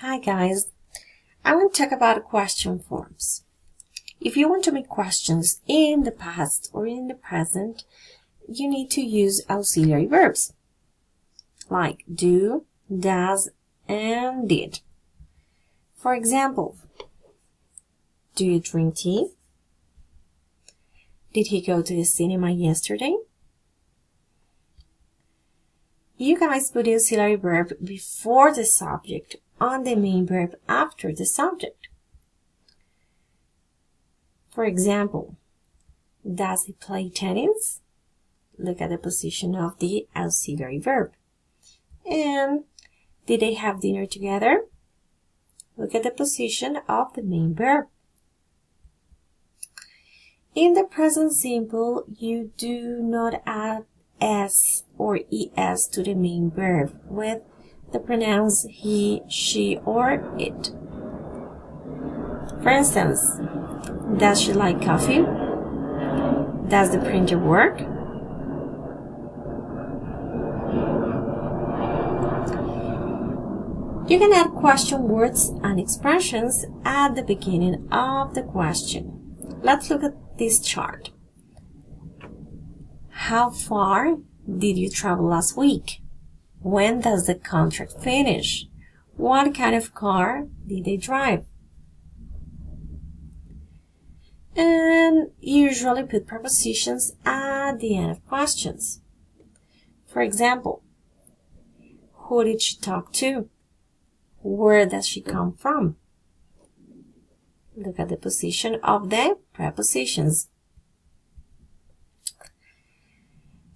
Hi guys, I want to talk about question forms. If you want to make questions in the past or in the present, you need to use auxiliary verbs like do, does, and did. For example, do you drink tea? Did he go to the cinema yesterday? You guys put the auxiliary verb before the subject on the main verb after the subject. For example, does he play tennis? Look at the position of the auxiliary verb. And did they have dinner together? Look at the position of the main verb. In the present simple, you do not add s or es to the main verb with the pronouns he, she, or it. For instance, does she like coffee? Does the printer work? You can add question words and expressions at the beginning of the question. Let's look at this chart. How far did you travel last week? When does the contract finish? What kind of car did they drive? And usually put prepositions at the end of questions. For example, who did she talk to? Where does she come from? Look at the position of the prepositions.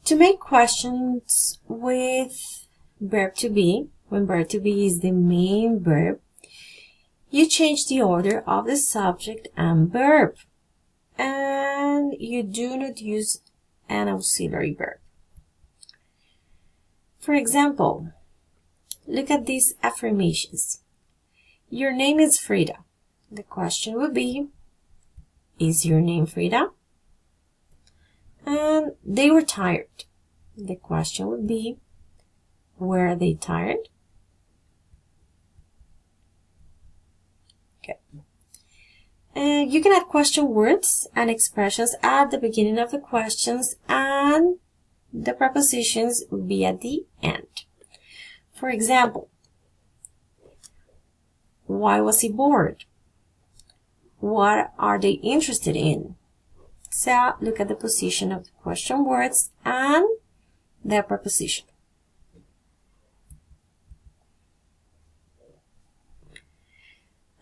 To make questions with verb to be, when verb to be is the main verb, you change the order of the subject and verb, and you do not use an auxiliary verb. For example, look at these affirmations. Your name is Frida. The question would be, is your name Frida? And they were tired. The question would be, were they tired? Okay. You can add question words and expressions at the beginning of the questions, and the prepositions would be at the end. For example, why was he bored? What are they interested in? So look at the position of the question words and the preposition.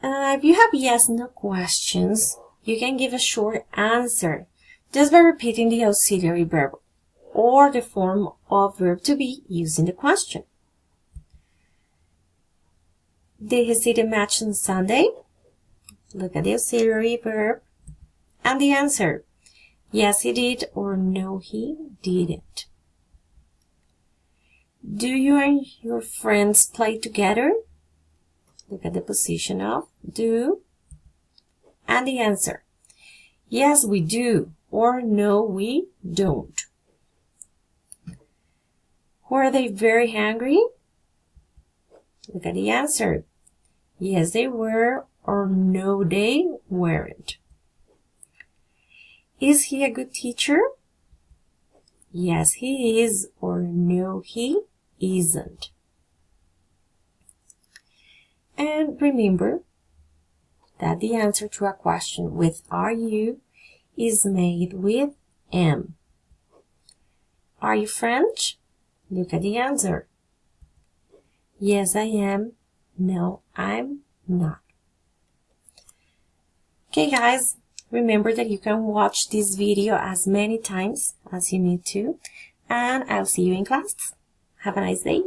If you have yes/no questions, you can give a short answer just by repeating the auxiliary verb or the form of verb to be used in the question. Did he see the match on Sunday? Look at the auxiliary verb and the answer. Yes, he did, or no, he didn't. Do you and your friends play together? Look at the position of do and the answer. Yes, we do, or no, we don't. Were they very hungry? Look at the answer. Yes, they were, or no, they weren't. Is he a good teacher? Yes, he is, or no, he isn't. And remember that the answer to a question with are you is made with am. Are you French? Look at the answer. Yes, I am. No, I'm not. Okay, guys, remember that you can watch this video as many times as you need to, and I'll see you in class. Have a nice day.